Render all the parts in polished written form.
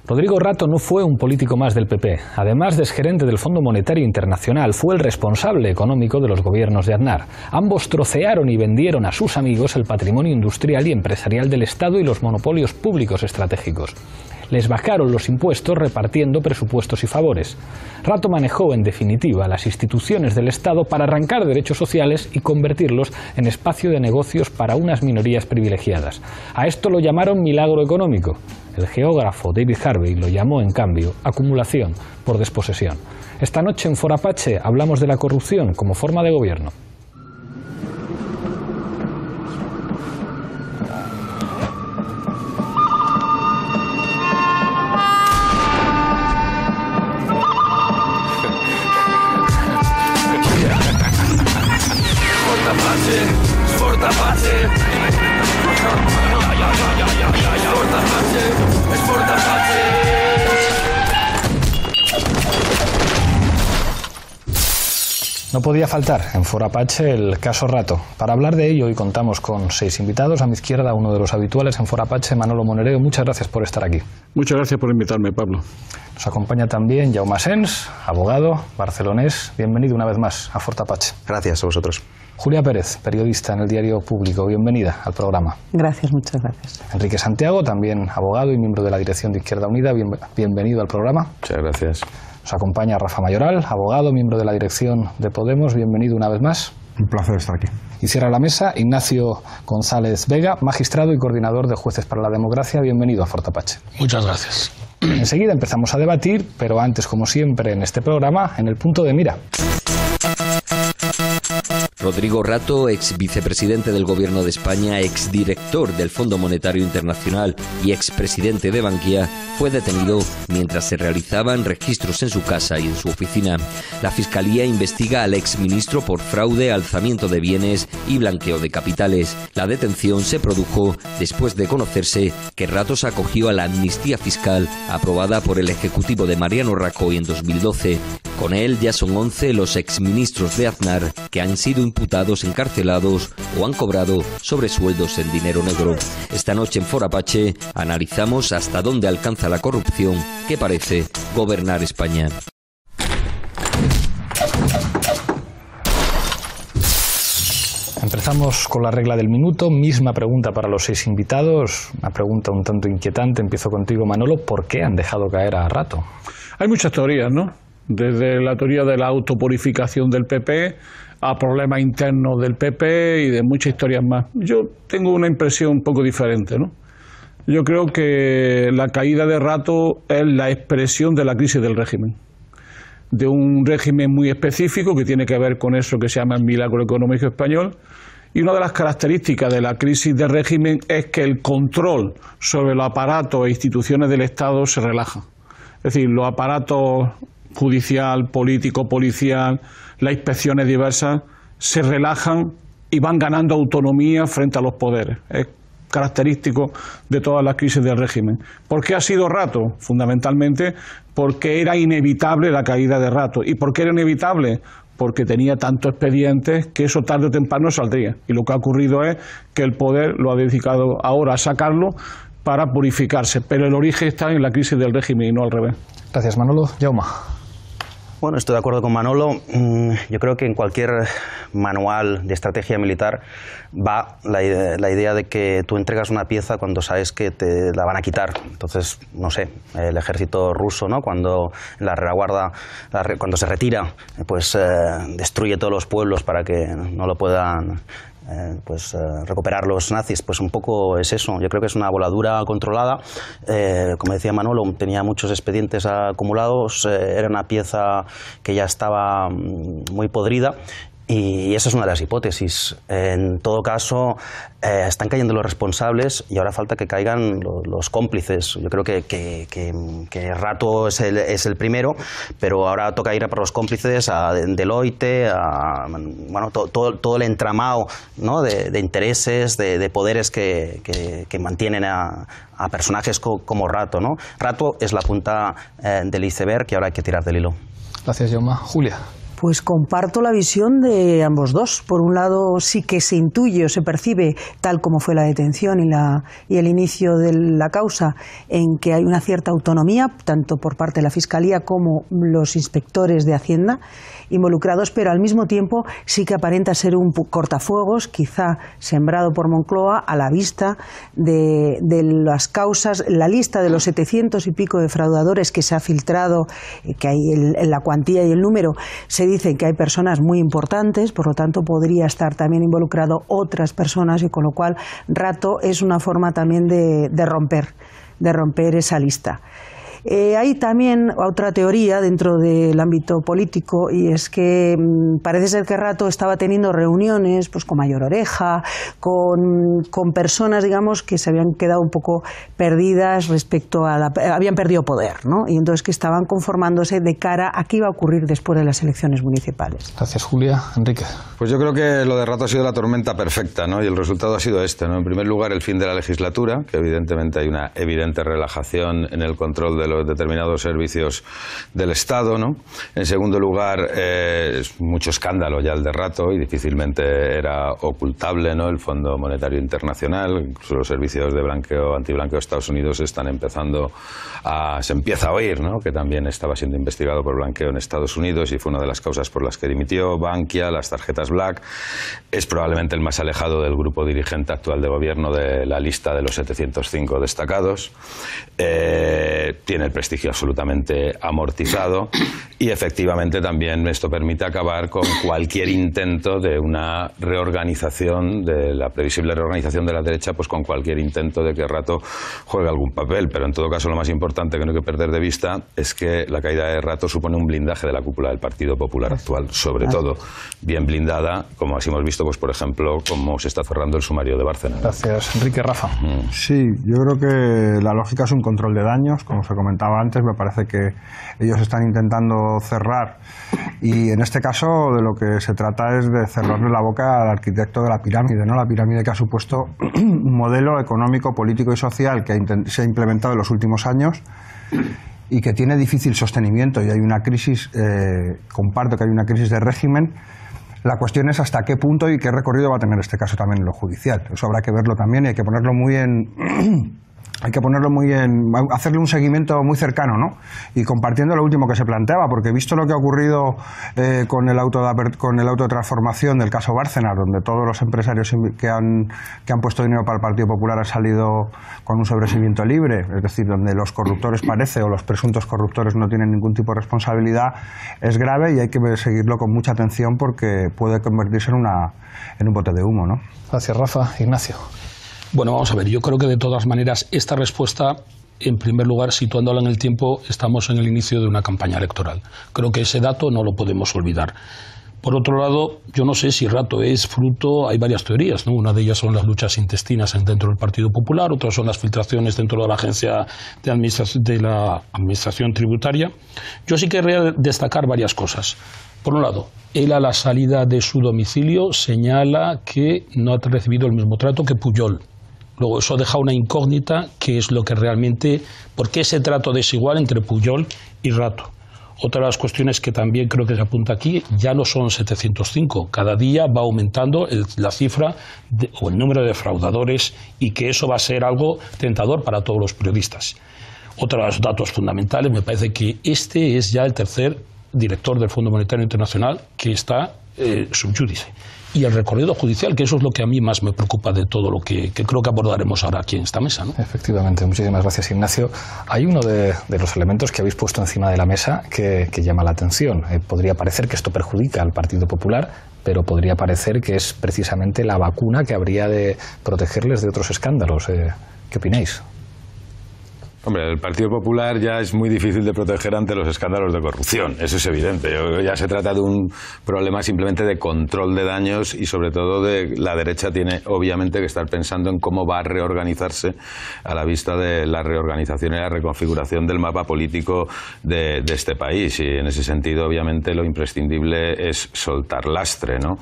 Rodrigo Rato no fue un político más del PP. Además de exgerente del Fondo Monetario Internacional, fue el responsable económico de los gobiernos de Aznar. Ambos trocearon y vendieron a sus amigos el patrimonio industrial y empresarial del Estado y los monopolios públicos estratégicos. Les bajaron los impuestos repartiendo presupuestos y favores. Rato manejó, en definitiva, las instituciones del Estado para arrancar derechos sociales y convertirlos en espacio de negocios para unas minorías privilegiadas. A esto lo llamaron milagro económico. El geógrafo David Harvey lo llamó, en cambio, acumulación por desposesión. Esta noche en Fora Apache hablamos de la corrupción como forma de gobierno. No podía faltar en Fora Apache el caso Rato. Para hablar de ello hoy contamos con 6 invitados. A mi izquierda, uno de los habituales en Fora Apache, Manolo Monereo. Muchas gracias por estar aquí. Muchas gracias por invitarme, Pablo. Nos acompaña también Jaume Sens, abogado barcelonés. Bienvenido una vez más a Fora Apache. Gracias a vosotros. Julia Pérez, periodista en el Diario Público. Bienvenida al programa. Gracias, muchas gracias. Enrique Santiago, también abogado y miembro de la dirección de Izquierda Unida. Bienvenido al programa. Muchas gracias. Nos acompaña Rafa Mayoral, abogado, miembro de la dirección de Podemos. Bienvenido una vez más. Un placer estar aquí. Y cierra la mesa Ignacio González Vega, magistrado y coordinador de Jueces para la Democracia. Bienvenido a Fora Apache. Muchas gracias. Enseguida empezamos a debatir, pero antes, como siempre en este programa, en el punto de mira. Rodrigo Rato, ex vicepresidente del Gobierno de España, ex director del Fondo Monetario Internacional y ex presidente de Bankia, fue detenido mientras se realizaban registros en su casa y en su oficina. La Fiscalía investiga al ex ministro por fraude, alzamiento de bienes y blanqueo de capitales. La detención se produjo después de conocerse que Rato se acogió a la amnistía fiscal aprobada por el Ejecutivo de Mariano Rajoy en 2012. Con él ya son 11 los exministros de Aznar que han sido imputados, encarcelados o han cobrado sobresueldos en dinero negro. Esta noche en Fora Apache analizamos hasta dónde alcanza la corrupción que parece gobernar España. Empezamos con la regla del minuto. Misma pregunta para los 6 invitados. Una pregunta un tanto inquietante. Empiezo contigo, Manolo. ¿Por qué han dejado caer a Rato? Hay muchas teorías, ¿no? Desde la teoría de la autopurificación del PP a problemas internos del PP y de muchas historias más. Yo tengo una impresión un poco diferente, ¿no? Yo creo que la caída de Rato es la expresión de la crisis del régimen, de un régimen muy específico que tiene que ver con eso que se llama el milagro económico español. Y una de las características de la crisis del régimen es que el control sobre los aparatos e instituciones del Estado se relaja. Es decir, los aparatos judicial, político, policial, las inspecciones diversas se relajan y van ganando autonomía frente a los poderes. Es característico de todas las crisis del régimen. ¿Por qué ha sido Rato? Fundamentalmente porque era inevitable la caída de Rato. ¿Y por qué era inevitable? Porque tenía tantos expedientes que eso tarde o temprano saldría. Y lo que ha ocurrido es que el poder lo ha dedicado ahora a sacarlo para purificarse. Pero el origen está en la crisis del régimen y no al revés. Gracias, Manolo. Jaume. Bueno, estoy de acuerdo con Manolo. Yo creo que en cualquier manual de estrategia militar va la idea de que tú entregas una pieza cuando sabes que te la van a quitar. Entonces, no sé, el ejército ruso, ¿no? Cuando la retaguardia, cuando se retira, pues destruye todos los pueblos para que no lo puedan recuperar los nazis. Pues un poco es eso. Yo creo que es una voladura controlada. Como decía Manolo, tenía muchos expedientes acumulados, era una pieza que ya estaba muy podrida. Y esa es una de las hipótesis. En todo caso, están cayendo los responsables y ahora falta que caigan los cómplices. Yo creo que Rato es el primero, pero ahora toca ir a por los cómplices, a Deloitte, bueno, todo el entramado, ¿no? de intereses, de poderes que mantienen a personajes como Rato, ¿no? Rato es la punta del iceberg y ahora hay que tirar del hilo. Gracias, Jaume. Julia. Pues comparto la visión de ambos dos. Por un lado, sí que se intuye o se percibe, tal como fue la detención y el inicio de la causa, en que hay una cierta autonomía, tanto por parte de la Fiscalía como los inspectores de Hacienda involucrados, pero al mismo tiempo sí que aparenta ser un cortafuegos, quizá sembrado por Moncloa, a la vista de las causas. La lista de los 700 y pico defraudadores que se ha filtrado, que hay en la cuantía y el número, se dice que hay personas muy importantes, por lo tanto podría estar también involucrado otras personas, y con lo cual Rato es una forma también de romper esa lista. Hay también otra teoría dentro del ámbito político, y es que parece ser que Rato estaba teniendo reuniones pues con Mayor Oreja, con personas, digamos, que se habían quedado un poco perdidas respecto a habían perdido poder, ¿no? Y entonces que estaban conformándose de cara a qué iba a ocurrir después de las elecciones municipales. Gracias, Julia. Enrique. Pues yo creo que lo de Rato ha sido la tormenta perfecta, ¿no? Y el resultado ha sido este, ¿no? En primer lugar, el fin de la legislatura, que evidentemente hay una evidente relajación en el control de los determinados servicios del Estado, ¿no? En segundo lugar, mucho escándalo ya el de Rato, y difícilmente era ocultable, ¿no? El Fondo Monetario Internacional, incluso los servicios de antiblanqueo de Estados Unidos se empieza a oír, ¿no? Que también estaba siendo investigado por blanqueo en Estados Unidos, y fue una de las causas por las que dimitió. Bankia, las tarjetas Black, es probablemente el más alejado del grupo dirigente actual de gobierno de la lista de los 705 destacados. Tiene el prestigio absolutamente amortizado, y efectivamente también esto permite acabar con cualquier intento de una reorganización, de la previsible reorganización de la derecha, pues con cualquier intento de que Rato juegue algún papel. Pero en todo caso, lo más importante que no hay que perder de vista es que la caída de Rato supone un blindaje de la cúpula del Partido Popular actual, sobre todo bien blindada, como así hemos visto, pues por ejemplo, cómo se está cerrando el sumario de Bárcenas. Gracias, Enrique. Rafa. Sí, yo creo que la lógica es un control de daños, como se comentaba antes. Me parece que ellos están intentando cerrar, y en este caso de lo que se trata es de cerrarle la boca al arquitecto de la pirámide, ¿no? La pirámide que ha supuesto un modelo económico, político y social que se ha implementado en los últimos años y que tiene difícil sostenimiento, y hay una crisis, comparto que hay una crisis de régimen. La cuestión es hasta qué punto y qué recorrido va a tener este caso también en lo judicial. Eso habrá que verlo también, y hay que ponerlo muy en... hacerle un seguimiento muy cercano, ¿no? Y compartiendo lo último que se planteaba, porque visto lo que ha ocurrido con el auto de transformación del caso Bárcenas, donde todos los empresarios que han puesto dinero para el Partido Popular han salido con un sobreseimiento libre, es decir, donde los corruptores o los presuntos corruptores no tienen ningún tipo de responsabilidad, es grave, y hay que seguirlo con mucha atención, porque puede convertirse en un bote de humo, ¿no? Gracias, Rafa. Ignacio. Bueno, vamos a ver, yo creo que de todas maneras esta respuesta, en primer lugar, situándola en el tiempo, estamos en el inicio de una campaña electoral. Creo que ese dato no lo podemos olvidar. Por otro lado, yo no sé si Rato es fruto, hay varias teorías, ¿no? Una de ellas son las luchas intestinas dentro del Partido Popular, otras son las filtraciones dentro de la agencia de la Administración Tributaria. Yo sí querría destacar varias cosas. Por un lado, él a la salida de su domicilio señala que no ha recibido el mismo trato que Pujol. Luego eso deja una incógnita, que es lo que realmente, ¿por qué ese trato desigual entre Pujol y Rato? Otra de las cuestiones que también creo que se apunta aquí, ya no son 705, cada día va aumentando la cifra o el número de defraudadores, y que eso va a ser algo tentador para todos los periodistas. Otro de los datos fundamentales, me parece que este es ya el tercer director del Fondo Monetario Internacional que está sub judice. Y el recorrido judicial, que eso es lo que a mí más me preocupa de todo lo que creo que abordaremos ahora aquí en esta mesa, ¿no? Efectivamente, muchísimas gracias, Ignacio. Hay uno de los elementos que habéis puesto encima de la mesa que llama la atención. Podría parecer que esto perjudica al Partido Popular, pero podría parecer que es precisamente la vacuna que habría de protegerles de otros escándalos. ¿Qué opináis? Hombre, el Partido Popular ya es muy difícil de proteger ante los escándalos de corrupción, eso es evidente. Ya se trata de un problema simplemente de control de daños, y sobre todo la derecha tiene obviamente que estar pensando en cómo va a reorganizarse a la vista de la reorganización y la reconfiguración del mapa político de este país. Y en ese sentido, obviamente, lo imprescindible es soltar lastre, ¿no?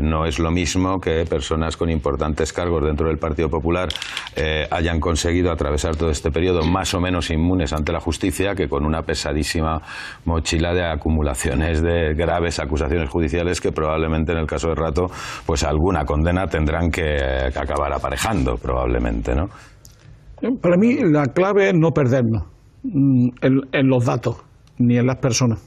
No es lo mismo que personas con importantes cargos dentro del Partido Popular hayan conseguido atravesar todo este este periodo más o menos inmunes ante la justicia que con una pesadísima mochila de acumulaciones de graves acusaciones judiciales que probablemente en el caso de Rato pues alguna condena tendrán que acabar aparejando probablemente, ¿no? Para mí la clave es no perdernos en los datos ni en las personas,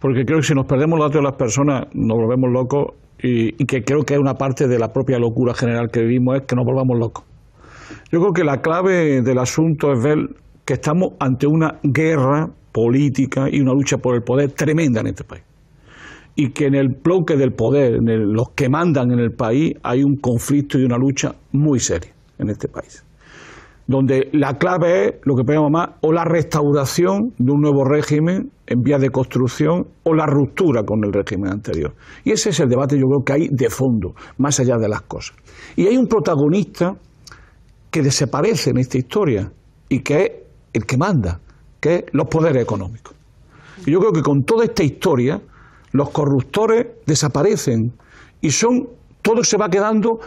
porque creo que si nos perdemos los datos de las personas nos volvemos locos y que creo que es una parte de la propia locura general que vivimos, es que nos volvamos locos. Yo creo que la clave del asunto es ver que estamos ante una guerra política y una lucha por el poder tremenda en este país. Y que en el bloque del poder, los que mandan en el país, hay un conflicto y una lucha muy seria en este país. Donde la clave es lo que podemos llamar o la restauración de un nuevo régimen en vías de construcción o la ruptura con el régimen anterior. Y ese es el debate, yo creo, que hay de fondo, más allá de las cosas. Y hay un protagonista que desaparece en esta historia y que es el que manda, que es los poderes económicos. Y yo creo que con toda esta historia los corruptores desaparecen y todo se va quedando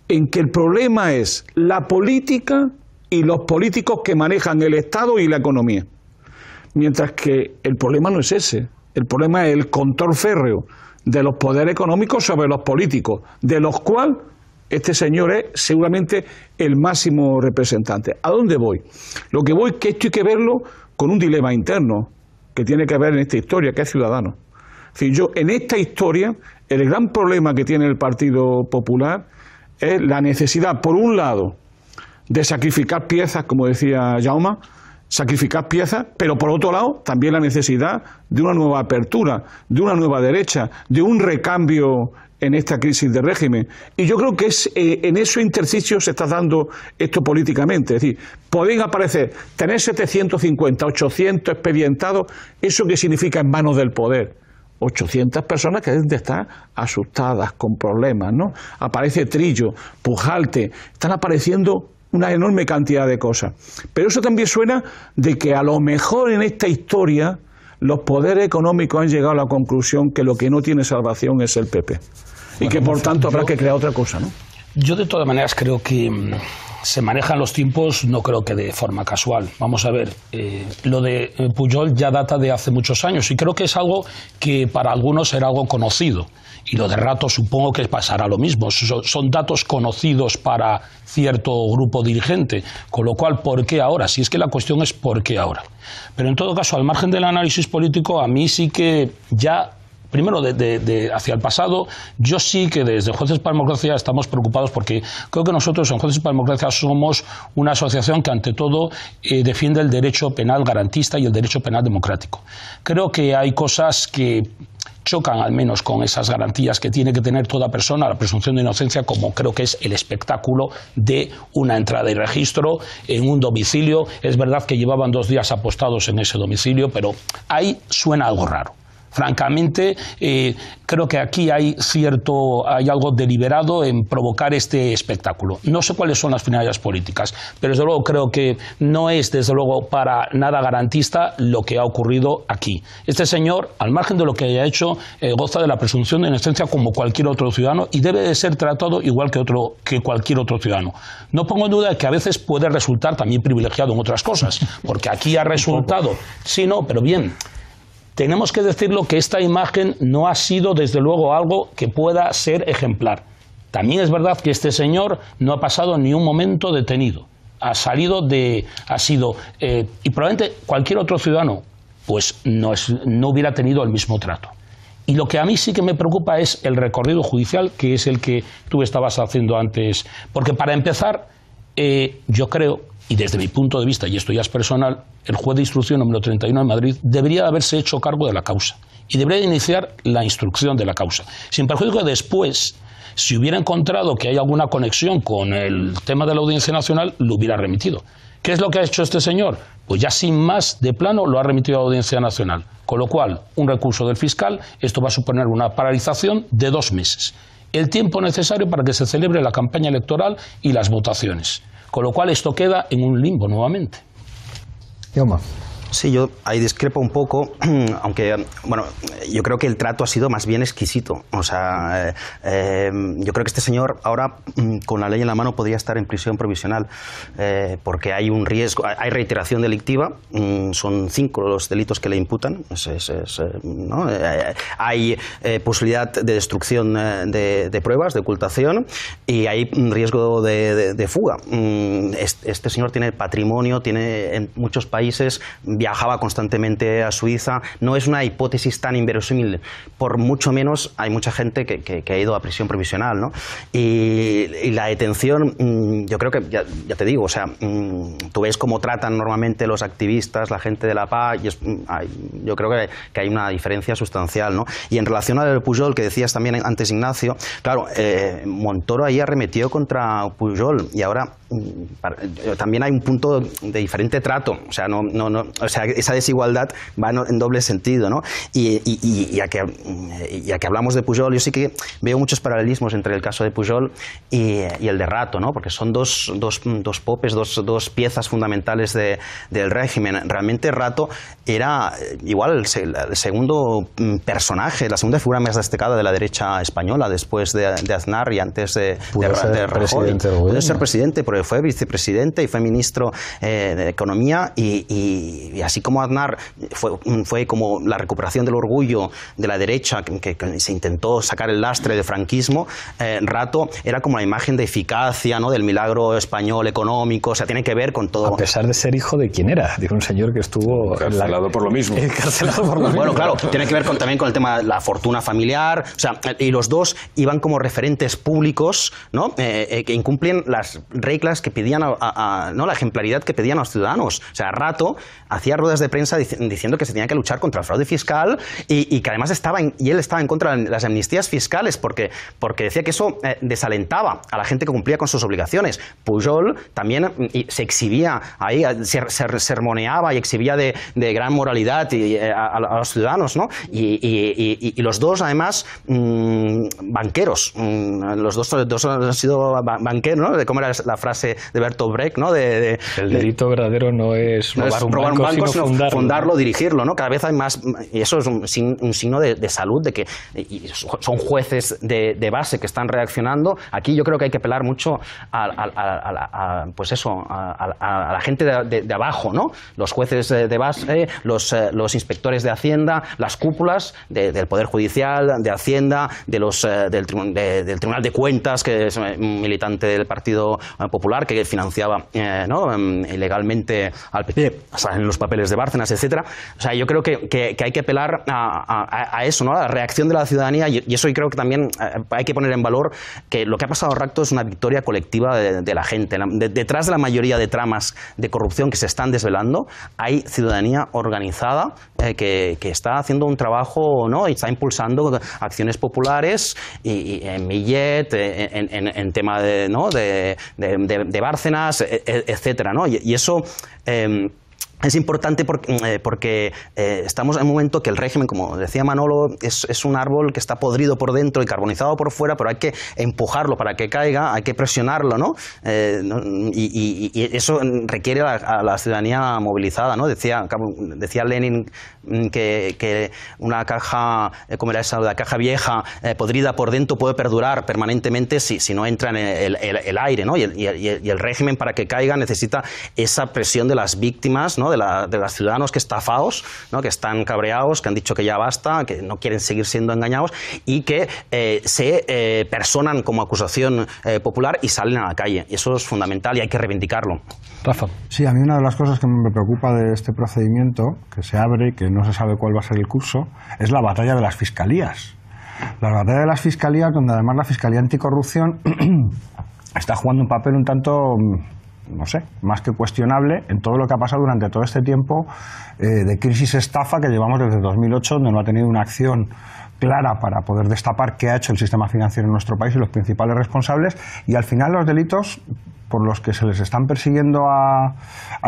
en que el problema es la política y los políticos que manejan el Estado y la economía. Mientras que el problema no es ese, el problema es el control férreo de los poderes económicos sobre los políticos, de los cuales este señor es seguramente el máximo representante. ¿A dónde voy? Lo que voy es que esto hay que verlo con un dilema interno que tiene que ver en esta historia, que es ciudadano. Es decir, en esta historia, el gran problema que tiene el Partido Popular es la necesidad, por un lado, de sacrificar piezas, como decía Jaume, sacrificar piezas, pero por otro lado también la necesidad de una nueva apertura, de una nueva derecha, de un recambio en esta crisis de régimen. Y yo creo que en ese intersticio se está dando esto políticamente. Es decir, pueden aparecer, tener 750, 800 expedientados, ¿eso qué significa en manos del poder? 800 personas que deben de estar asustadas, con problemas, ¿no? Aparece Trillo, Pujalte, están apareciendo una enorme cantidad de cosas. Pero eso también suena de que a lo mejor en esta historia los poderes económicos han llegado a la conclusión que lo que no tiene salvación es el PP. Y que por tanto habrá que crear otra cosa, ¿no? Yo de todas maneras creo que se manejan los tiempos, no creo que de forma casual. Vamos a ver, lo de Pujol ya data de hace muchos años y creo que es algo que para algunos era algo conocido. Y lo de Rato supongo que pasará lo mismo. Son datos conocidos para cierto grupo dirigente. Con lo cual, ¿por qué ahora? Si es que la cuestión es ¿por qué ahora? Pero en todo caso, al margen del análisis político, a mí sí que ya... Primero, hacia el pasado, yo sí que desde Jueces para la Democracia estamos preocupados porque creo que nosotros en Jueces para la Democracia somos una asociación que ante todo defiende el derecho penal garantista y el derecho penal democrático. Creo que hay cosas que chocan al menos con esas garantías que tiene que tener toda persona, la presunción de inocencia, como creo que es el espectáculo de una entrada y registro en un domicilio. Es verdad que llevaban 2 días apostados en ese domicilio, pero ahí suena algo raro. Francamente, creo que aquí hay algo deliberado en provocar este espectáculo. No sé cuáles son las finalidades políticas, pero desde luego creo que no es desde luego para nada garantista lo que ha ocurrido aquí. Este señor, al margen de lo que haya hecho, goza de la presunción de inocencia como cualquier otro ciudadano y debe de ser tratado igual que cualquier otro ciudadano. No pongo en duda que a veces puede resultar también privilegiado en otras cosas, porque aquí ha resultado, sí, no, pero bien. Tenemos que decirlo que esta imagen no ha sido, desde luego, algo que pueda ser ejemplar. También es verdad que este señor no ha pasado ni un momento detenido. Y probablemente cualquier otro ciudadano pues no hubiera tenido el mismo trato. Y lo que a mí sí que me preocupa es el recorrido judicial, que es el que tú estabas haciendo antes. Porque para empezar, yo creo, y desde mi punto de vista, y esto ya es personal, el juez de instrucción número 31 de Madrid debería haberse hecho cargo de la causa y debería iniciar la instrucción de la causa. Sin perjuicio que después, si hubiera encontrado que hay alguna conexión con el tema de la Audiencia Nacional, lo hubiera remitido. ¿Qué es lo que ha hecho este señor? Pues ya sin más de plano lo ha remitido a la Audiencia Nacional. Con lo cual, un recurso del fiscal, esto va a suponer una paralización de 2 meses. El tiempo necesario para que se celebre la campaña electoral y las votaciones. Con lo cual esto queda en un limbo nuevamente. Jaume. Sí, yo ahí discrepo un poco, aunque, bueno, yo creo que el trato ha sido más bien exquisito. O sea, yo creo que este señor ahora, con la ley en la mano, podría estar en prisión provisional, porque hay un riesgo, hay reiteración delictiva, son 5 los delitos que le imputan, ¿no? Hay posibilidad de destrucción de pruebas, de ocultación, y hay riesgo de fuga. Este señor tiene patrimonio, tiene en muchos países, viajaba constantemente a Suiza. No es una hipótesis tan inverosímil, por mucho menos hay mucha gente que ha ido a prisión provisional, ¿no? Y la detención, yo creo que, ya te digo, o sea, tú ves cómo tratan normalmente los activistas, la gente de la paz, y yo creo que hay una diferencia sustancial, ¿no? Y en relación al Pujol, que decías también antes, Ignacio, claro, Montoro ahí arremetió contra Pujol, y ahora también hay un punto de diferente trato, o sea, o sea, esa desigualdad va en doble sentido, ¿no? Y ya que hablamos de Pujol, yo sí que veo muchos paralelismos entre el caso de Pujol y el de Rato, ¿no? Porque son dos popes, dos piezas fundamentales del régimen. Realmente Rato era igual el segundo personaje, la segunda figura más destacada de la derecha española, después de Aznar y antes de Rajoy. Pudo ser presidente, porque fue vicepresidente y fue ministro de Economía, y así como Aznar fue como la recuperación del orgullo de la derecha, que se intentó sacar el lastre del franquismo, Rato era como la imagen de eficacia, ¿no? Del milagro español económico, o sea, tiene que ver con todo. A pesar de ser hijo de quién era, de un señor que estuvo encarcelado por lo mismo. Encarcelado por lo mismo. Bueno, claro, tiene que ver también con el tema de la fortuna familiar, o sea, y los dos iban como referentes públicos, ¿no? Que incumplen las reglas que pedían ¿no? La ejemplaridad que pedían a los ciudadanos. O sea, Rato hacía ruedas de prensa diciendo que se tenía que luchar contra el fraude fiscal, y que además él estaba en contra de las amnistías fiscales porque decía que eso desalentaba a la gente que cumplía con sus obligaciones. Pujol también se exhibía ahí, se sermoneaba y exhibía de gran moralidad a los ciudadanos, ¿no? Y los dos, además, banqueros. Los dos han sido banqueros, ¿no? ¿Cómo era la frase de Bertolt Brecht, ¿no? El delito verdadero no es robar un banco, sino fundarlo, dirigirlo, ¿no? Cada vez hay más, y eso es un signo de salud, de que son jueces de base que están reaccionando. Aquí yo creo que hay que apelar mucho pues eso, a la gente de abajo, ¿no? Los jueces de base, los inspectores de Hacienda, las cúpulas del Poder Judicial, de Hacienda, del Tribunal de Cuentas, que es militante del Partido Popular, que financiaba ilegalmente al PP, o sea, en los papeles de Bárcenas, etcétera. O sea, yo creo que hay que apelar a eso, ¿no? A la reacción de la ciudadanía, y eso, y creo que también hay que poner en valor que lo que ha pasado en Rato es una victoria colectiva de la gente. Detrás de la mayoría de tramas de corrupción que se están desvelando, hay ciudadanía organizada que está haciendo un trabajo, ¿no? Y está impulsando acciones populares, y en Millet, en tema de Bárcenas, etcétera, ¿no? Y eso es importante porque estamos en un momento que el régimen, como decía Manolo, es un árbol que está podrido por dentro y carbonizado por fuera, pero hay que empujarlo para que caiga, hay que presionarlo, ¿no? Y eso requiere a la ciudadanía movilizada, ¿no? Decía Lenin que una caja, como era esa, la caja vieja, podrida por dentro, puede perdurar permanentemente si no entra en el aire, ¿no? Y el régimen, para que caiga, necesita esa presión de las víctimas, ¿no? De los ciudadanos que estafados, ¿no? Que están cabreados, que han dicho que ya basta, que no quieren seguir siendo engañados, y que se personan como acusación popular y salen a la calle. Y eso es fundamental y hay que reivindicarlo. Rafa. Sí, a mí una de las cosas que me preocupa de este procedimiento, que se abre, que no se sabe cuál va a ser el curso, es la batalla de las fiscalías. La batalla de las fiscalías, donde además la Fiscalía Anticorrupción está jugando un papel un tanto, no sé, más que cuestionable en todo lo que ha pasado durante todo este tiempo de crisis estafa que llevamos desde 2008, donde no ha tenido una acción clara para poder destapar qué ha hecho el sistema financiero en nuestro país y los principales responsables, y al final los delitos por los que se les están persiguiendo a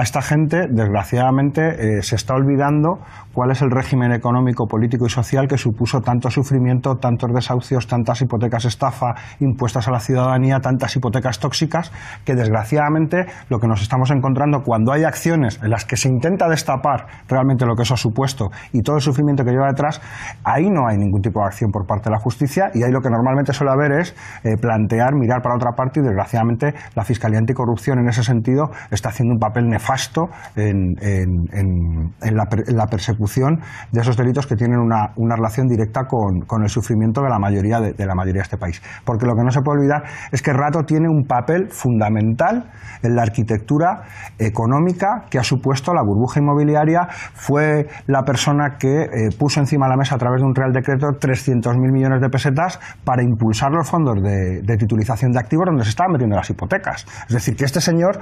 esta gente, desgraciadamente se está olvidando cuál es el régimen económico, político y social que supuso tanto sufrimiento, tantos desahucios, tantas hipotecas estafa impuestas a la ciudadanía, tantas hipotecas tóxicas, que desgraciadamente lo que nos estamos encontrando cuando hay acciones en las que se intenta destapar realmente lo que eso ha supuesto y todo el sufrimiento que lleva detrás, ahí no hay ningún tipo de acción por parte de la justicia, y ahí lo que normalmente suele haber es plantear, mirar para otra parte, y desgraciadamente la Fiscalía Anticorrupción en ese sentido está haciendo un papel nefasto en la persecución de esos delitos que tienen una relación directa con el sufrimiento de la mayoría de este país. Porque lo que no se puede olvidar es que Rato tiene un papel fundamental en la arquitectura económica que ha supuesto la burbuja inmobiliaria. Fue la persona que puso encima de la mesa, a través de un Real Decreto, 300.000 millones de pesetas para impulsar los fondos de titulización de activos donde se estaban metiendo las hipotecas. Es decir, que este señor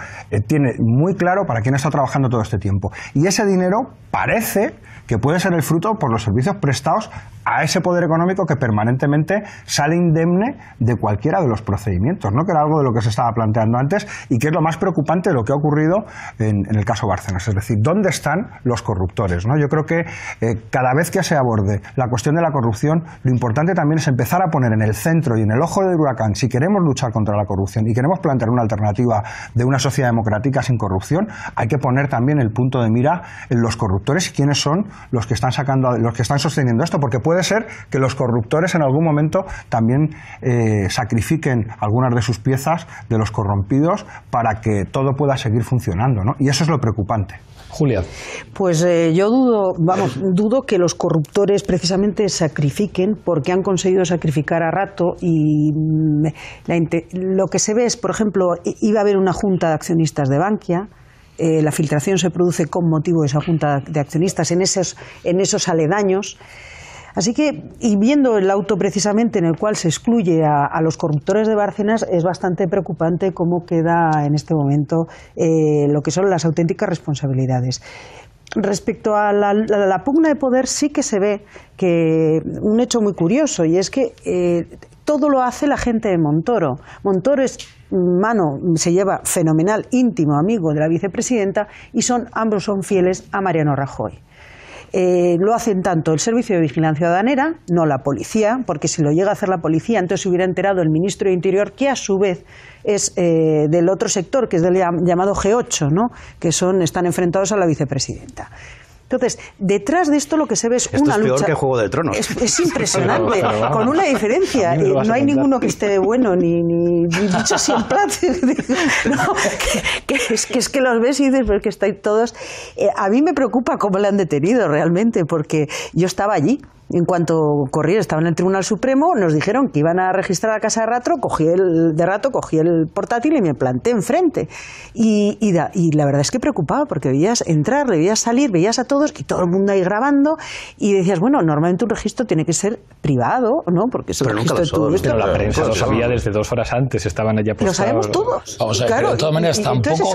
tiene muy claro para quién está trabajando todo este tiempo. Y ese dinero parece que puede ser el fruto por los servicios prestados a ese poder económico que permanentemente sale indemne de cualquiera de los procedimientos, ¿no? Que era algo de lo que se estaba planteando antes y que es lo más preocupante de lo que ha ocurrido en el caso Bárcenas. Es decir, ¿dónde están los corruptores, ¿no? Yo creo que cada vez que se aborde la cuestión de la corrupción, lo importante también es empezar a poner en el centro y en el ojo del huracán, si queremos luchar contra la corrupción y queremos plantear una alternativa de una sociedad democrática sin corrupción, hay que poner también el punto de mira en los corruptores y quiénes son los que están sosteniendo esto, porque puede ser que los corruptores en algún momento también sacrifiquen algunas de sus piezas de los corrompidos para que todo pueda seguir funcionando, ¿no? Y eso es lo preocupante. Julia. Pues yo dudo que los corruptores precisamente sacrifiquen, porque han conseguido sacrificar a Rato, y lo que se ve es, por ejemplo, iba a haber una junta de accionistas de Bankia. La filtración se produce con motivo de esa junta de accionistas en esos aledaños. Así que, y viendo el auto precisamente en el cual se excluye a los corruptores de Bárcenas, es bastante preocupante cómo queda en este momento lo que son las auténticas responsabilidades. Respecto a la pugna de poder, sí que se ve que un hecho muy curioso, y es que todo lo hace la gente de Montoro. Montoro se lleva fenomenal, íntimo amigo de la vicepresidenta, y ambos son fieles a Mariano Rajoy. Lo hacen tanto el Servicio de Vigilancia Aduanera, no la policía, porque si lo llega a hacer la policía, entonces se hubiera enterado el ministro de Interior, que a su vez es del otro sector, que es del llamado G8, ¿no? Que están enfrentados a la vicepresidenta. Entonces, detrás de esto lo que se ve es una lucha... Esto es peor que Juego de Tronos. Es impresionante, con una diferencia. No hay ninguno que esté bueno, ni dicho así en plan. No, es que los ves y dices, pero que estáis todos... a mí me preocupa cómo le han detenido realmente, porque yo estaba allí. En cuanto corrí, estaba en el Tribunal Supremo, nos dijeron que iban a registrar la casa de Rato, cogí el portátil y me planté enfrente. Y la verdad es que preocupaba, porque veías entrar, le veías salir, veías a todos y todo el mundo ahí grabando, y decías, bueno, normalmente un registro tiene que ser privado, ¿no? Porque es un registro de tu... Pero la prensa lo sabía desde 2 horas antes, estaban allá postados. Lo sabemos todos. Vamos a ver, claro, pero de todas maneras tampoco...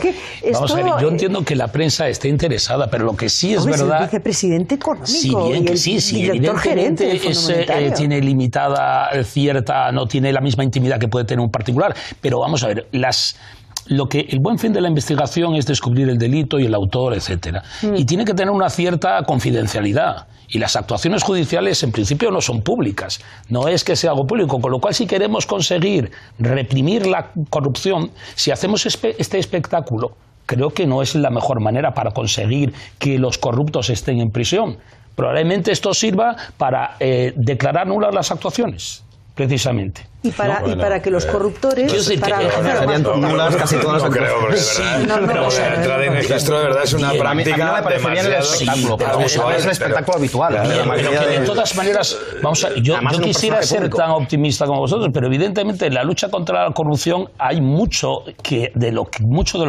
Vamos a ver, yo entiendo que la prensa esté interesada, pero lo que sí es verdad... Es el vicepresidente económico. Sí, bien que sí, evidentemente tiene limitada no tiene la misma intimidad que puede tener un particular, pero vamos a ver, el buen fin de la investigación es descubrir el delito y el autor, etcétera, y tiene que tener una cierta confidencialidad. Y las actuaciones judiciales en principio no son públicas, no es que sea algo público, con lo cual si queremos conseguir reprimir la corrupción, si hacemos este espectáculo, creo que no es la mejor manera para conseguir que los corruptos estén en prisión. Probablemente esto sirva para declarar nulas las actuaciones, precisamente. Y para que los corruptores... serían nulas casi todas las pero entrar en registro de verdad es una práctica demasiado... Es el espectáculo habitual. De todas maneras, yo quisiera ser tan optimista como vosotros, pero evidentemente en la lucha contra la corrupción hay mucho de lo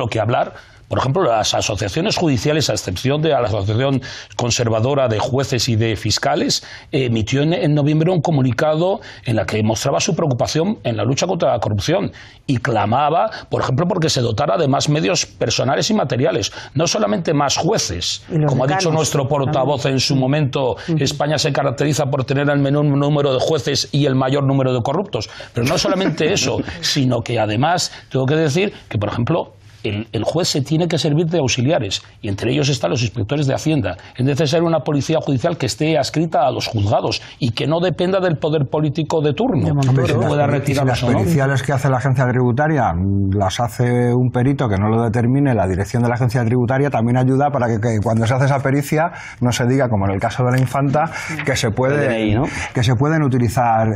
que hablar, Por ejemplo, las asociaciones judiciales, a excepción de la Asociación Conservadora de Jueces y de Fiscales, emitió en noviembre un comunicado en la que mostraba su preocupación en la lucha contra la corrupción y clamaba, por ejemplo, porque se dotara de más medios personales y materiales, no solamente más jueces. Como ha dicho nuestro portavoz en su momento, España se caracteriza por tener el menor número de jueces y el mayor número de corruptos. Pero no solamente eso, sino que además tengo que decir que, por ejemplo, el juez se tiene que servir de auxiliares, y entre ellos están los inspectores de Hacienda. Es necesario una policía judicial que esté adscrita a los juzgados y que no dependa del poder político de turno. Que pueda retirar las periciales que hace la agencia tributaria las hace un perito que no lo determine la dirección de la agencia tributaria, también ayuda para que cuando se hace esa pericia no se diga, como en el caso de la infanta, que se pueden utilizar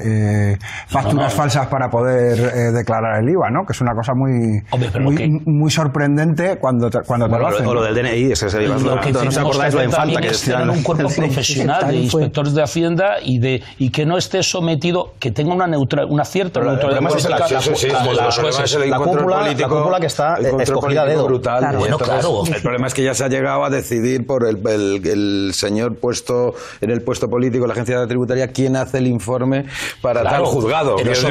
facturas falsas para poder declarar el IVA, ¿no? Que es una cosa muy sorprendente cuando te lo hacen. O lo del DNI, es que se lleva. Lo que no os acordáis lo de infanta que decían. Un cuerpo profesional de inspectores de Hacienda y que no esté sometido, que tenga una cierta neutralidad política como los jueces. La cúpula que está escogida a dedo. Brutal. Claro, bueno, claro. El problema es que ya se ha llegado a decidir por el señor puesto en el puesto político de la agencia tributaria quién hace el informe para tal juzgado. Pero eso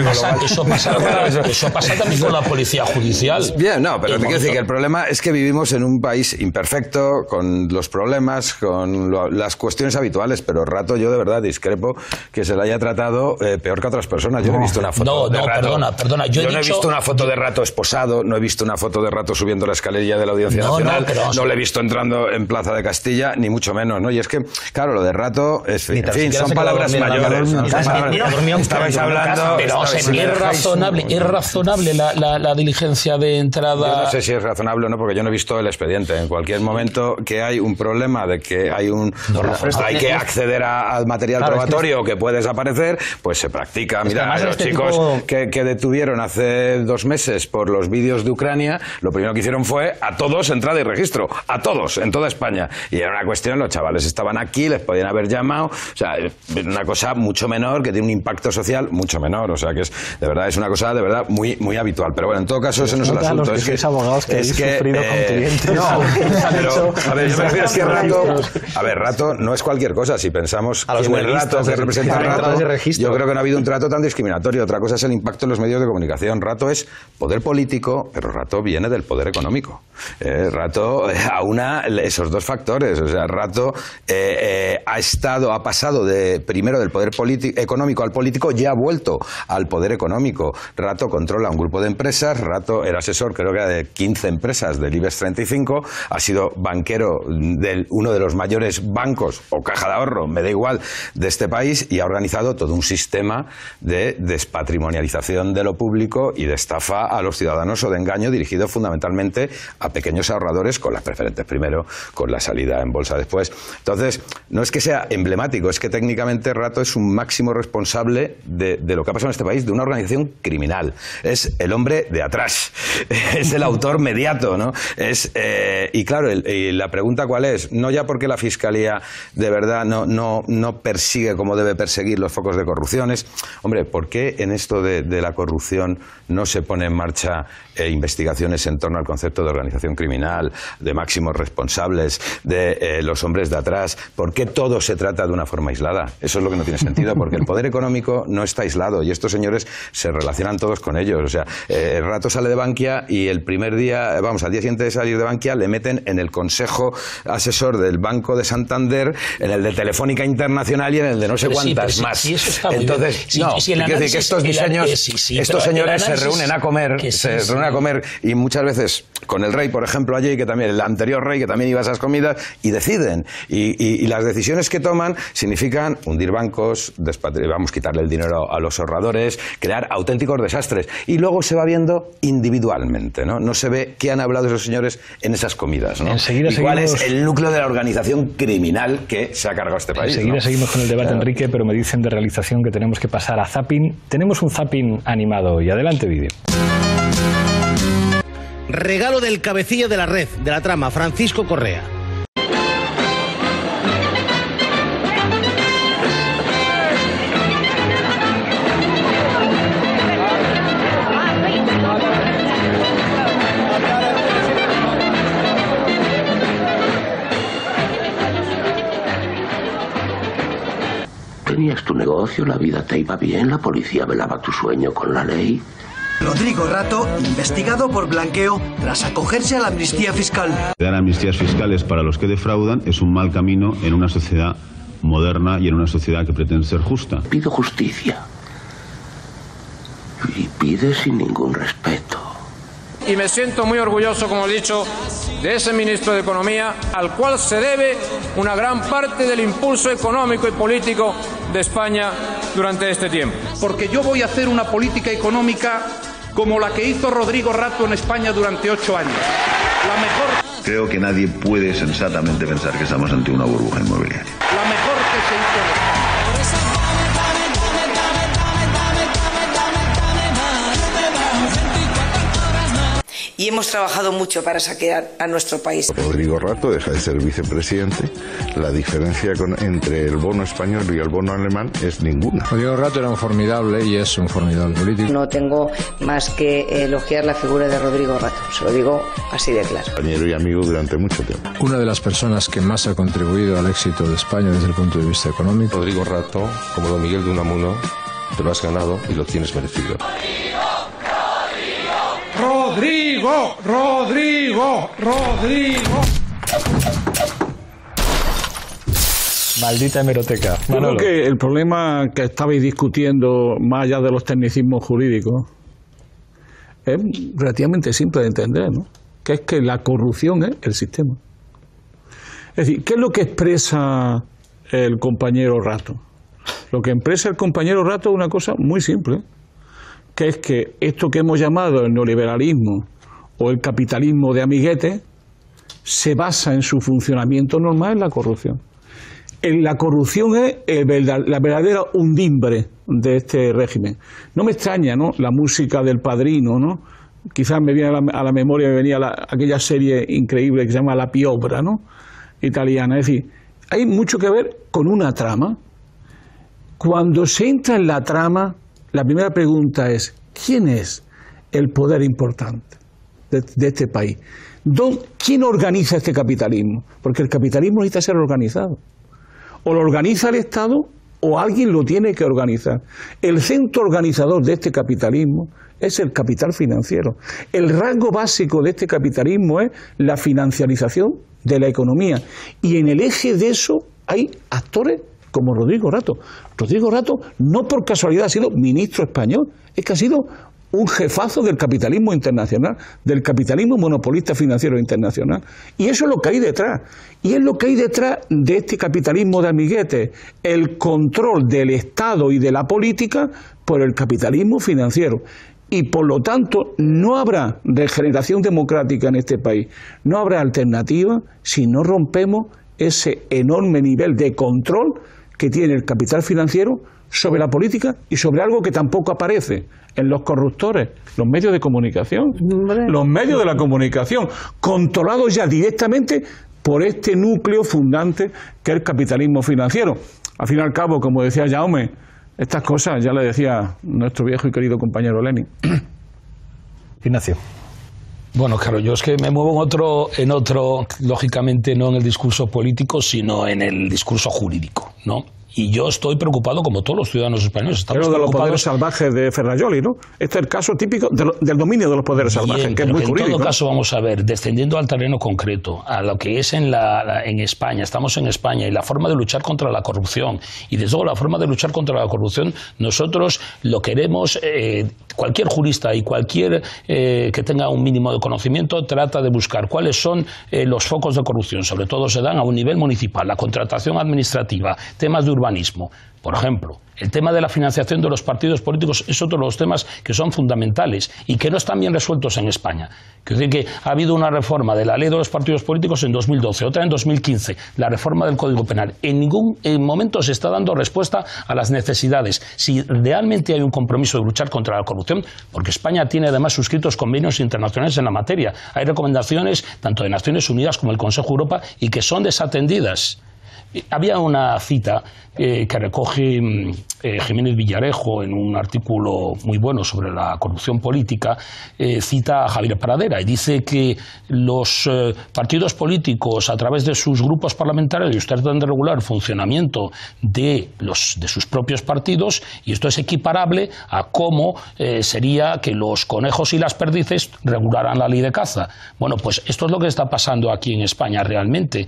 pasa también con la policía judicial. Bien, no, pero te quiero decir que el problema es que vivimos en un país imperfecto, con los problemas, con las cuestiones habituales, pero Rato yo de verdad discrepo que se le haya tratado peor que a otras personas. Yo no he visto una foto de Rato. Perdona. Yo no he visto una foto de Rato esposado, no he visto una foto de Rato subiendo la escalerilla de la Audiencia Nacional, no le he visto entrando en Plaza de Castilla, ni mucho menos, ¿no? Y es que, claro, lo de Rato, en fin, son palabras mayores. Estabais hablando... Pero es razonable la diligencia de entrada... Yo no sé si es razonable o no, porque yo no he visto el expediente. En cualquier momento que hay un problema de que hay hay que acceder al material probatorio que puede desaparecer, pues se practica. Mira, los chicos que detuvieron hace 2 meses por los vídeos de Ucrania, lo primero que hicieron fue a todos entrada y registro, a todos, en toda España. Y era una cuestión, los chavales estaban aquí, les podían haber llamado, o sea, una cosa mucho menor, que tiene un impacto social mucho menor, o sea, que de verdad es una cosa de verdad muy, muy habitual. Pero bueno, en todo caso, ese no es el asunto. Es que abogados que habéis sufrido con clientes. No, pero, a ver, yo me refiero que Rato no es cualquier cosa. Si pensamos quién es Rato, que representa Rato, yo creo que no ha habido un trato tan discriminatorio. Otra cosa es el impacto en los medios de comunicación. Rato es poder político, pero Rato viene del poder económico. Rato aúna esos dos factores. O sea, Rato ha pasado primero del poder económico al político y ha vuelto al poder económico. Rato controla un grupo de empresas. Rato era asesor, creo que era de 15 empresas del IBEX 35, ha sido banquero de uno de los mayores bancos o caja de ahorro, me da igual, de este país, y ha organizado todo un sistema de despatrimonialización de lo público y de estafa a los ciudadanos o de engaño dirigido fundamentalmente a pequeños ahorradores, con las preferentes primero, con la salida en bolsa después. Entonces, no es que sea emblemático, es que técnicamente Rato es un máximo responsable de lo que ha pasado en este país, de una organización criminal. Es el hombre de atrás, es el autor mediato, ¿no? Y claro, la pregunta ¿cuál es? No ya porque la Fiscalía de verdad no persigue como debe perseguir los focos de corrupción. Hombre, ¿por qué en esto de la corrupción no se pone en marcha investigaciones en torno al concepto de organización criminal, de máximos responsables, de los hombres de atrás? ¿Por qué todo se trata de una forma aislada? Eso es lo que no tiene sentido, porque el poder económico no está aislado y estos señores se relacionan todos con ellos. O sea, el Rato sale de Bankia y el primer día, al día siguiente de salir de Bankia, le meten en el consejo asesor del Banco de Santander, en el de Telefónica Internacional y en el de no sé cuántas más. Sí, eso está entonces, quiero decir que estos señores se reúnen a comer, y muchas veces con el rey, por ejemplo, allí, que también el anterior rey, que también iba a esas comidas, y deciden. Y las decisiones que toman significan hundir bancos, quitarle el dinero a los ahorradores, crear auténticos desastres. Y luego se va viendo individualmente, ¿no? No se ve qué han hablado esos señores en esas comidas, ¿no? ¿Y cuál es el núcleo de la organización criminal que se ha cargado este país? Enseguida seguimos con el debate, Enrique, pero me dicen de realización que tenemos que pasar a zapping. Tenemos un zapping animado y adelante vídeo. Regalo del cabecilla de la red, de la trama, Francisco Correa. tenías tu negocio, la vida te iba bien, la policía velaba tu sueño con la ley. Rodrigo Rato, investigado por blanqueo tras acogerse a la amnistía fiscal. Dar amnistías fiscales para los que defraudan es un mal camino en una sociedad moderna y en una sociedad que pretende ser justa. Pido justicia. Y pide sin ningún respeto. Y me siento muy orgulloso, como he dicho, de ese ministro de Economía, al cual se debe una gran parte del impulso económico y político de España durante este tiempo. Porque yo voy a hacer una política económica como la que hizo Rodrigo Rato en España durante 8 años. La mejor. Creo que nadie puede sensatamente pensar que estamos ante una burbuja inmobiliaria. La mejor que se hizo en España. Y hemos trabajado mucho para saquear a nuestro país. Rodrigo Rato deja de ser vicepresidente. La diferencia entre el bono español y el bono alemán es ninguna. Rodrigo Rato era un formidable y es un formidable político. No tengo más que elogiar la figura de Rodrigo Rato. Se lo digo así de claro. Compañero y amigo durante mucho tiempo. Una de las personas que más ha contribuido al éxito de España desde el punto de vista económico. Rodrigo Rato, como don Miguel de Unamuno, te lo has ganado y lo tienes merecido. Rodrigo, Rodrigo, Rodrigo. Maldita hemeroteca. Yo creo que el problema que estabais discutiendo, más allá de los tecnicismos jurídicos, es relativamente simple de entender, ¿no? Que es que la corrupción es el sistema. Es decir, ¿qué es lo que expresa el compañero Rato? Lo que expresa el compañero Rato es una cosa muy simple, que es que esto que hemos llamado el neoliberalismo o el capitalismo de amiguete se basa en su funcionamiento normal en la corrupción. La corrupción es la verdadera undimbre de este régimen. No me extraña, ¿no?, la música del Padrino, ¿no? Quizás me viene a la memoria, me venía aquella serie increíble que se llama La Piovra, ¿no?, italiana. Es decir, hay mucho que ver con una trama. Cuando se entra en la trama, la primera pregunta es, ¿quién es el poder importante de este país? ¿Quién organiza este capitalismo? Porque el capitalismo necesita ser organizado. O lo organiza el Estado o alguien lo tiene que organizar. El centro organizador de este capitalismo es el capital financiero. El rasgo básico de este capitalismo es la financiarización de la economía. Y en el eje de eso hay actores como Rodrigo Rato. Rodrigo Rato no por casualidad ha sido ministro español, es que ha sido un jefazo del capitalismo internacional, del capitalismo monopolista financiero internacional. Y eso es lo que hay detrás. Y es lo que hay detrás de este capitalismo de amiguetes, el control del Estado y de la política por el capitalismo financiero. Y por lo tanto no habrá regeneración democrática en este país, no habrá alternativa si no rompemos ese enorme nivel de control que tiene el capital financiero sobre la política y sobre algo que tampoco aparece en los corruptores, los medios de comunicación. Los medios de la comunicación, controlados ya directamente por este núcleo fundante que es el capitalismo financiero. Al fin y al cabo, como decía Jaume, estas cosas ya le decía nuestro viejo y querido compañero Lenin. Ignacio. Bueno, claro, yo es que me muevo en otro, lógicamente no en el discurso político, sino en el discurso jurídico, ¿no? Y yo estoy preocupado, como todos los ciudadanos españoles. Estamos de los poderes salvajes de Ferrajoli, ¿no? Este es el caso típico del dominio de los poderes salvajes, que es muy jurídico. En todo caso, vamos a ver, descendiendo al terreno concreto, a lo que es en España, estamos en España, y la forma de luchar contra la corrupción. Y desde luego la forma de luchar contra la corrupción, nosotros lo queremos, cualquier jurista y cualquier que tenga un mínimo de conocimiento trata de buscar cuáles son los focos de corrupción. Sobre todo se dan a un nivel municipal, la contratación administrativa, temas de urbanismo. Por ejemplo, el tema de la financiación de los partidos políticos es otro de los temas que son fundamentales y que no están bien resueltos en España. Quiero decir que ha habido una reforma de la ley de los partidos políticos en 2012, otra en 2015, la reforma del Código Penal. En ningún momento se está dando respuesta a las necesidades. Si realmente hay un compromiso de luchar contra la corrupción, porque España tiene además suscritos convenios internacionales en la materia, hay recomendaciones tanto de Naciones Unidas como del Consejo de Europa y que son desatendidas. Había una cita que recoge Jiménez Villarejo en un artículo muy bueno sobre la corrupción política, cita a Javier Pradera y dice que los partidos políticos, a través de sus grupos parlamentarios, tratan de regular el funcionamiento de sus propios partidos, y esto es equiparable a cómo sería que los conejos y las perdices regularan la ley de caza. Bueno, pues esto es lo que está pasando aquí en España realmente.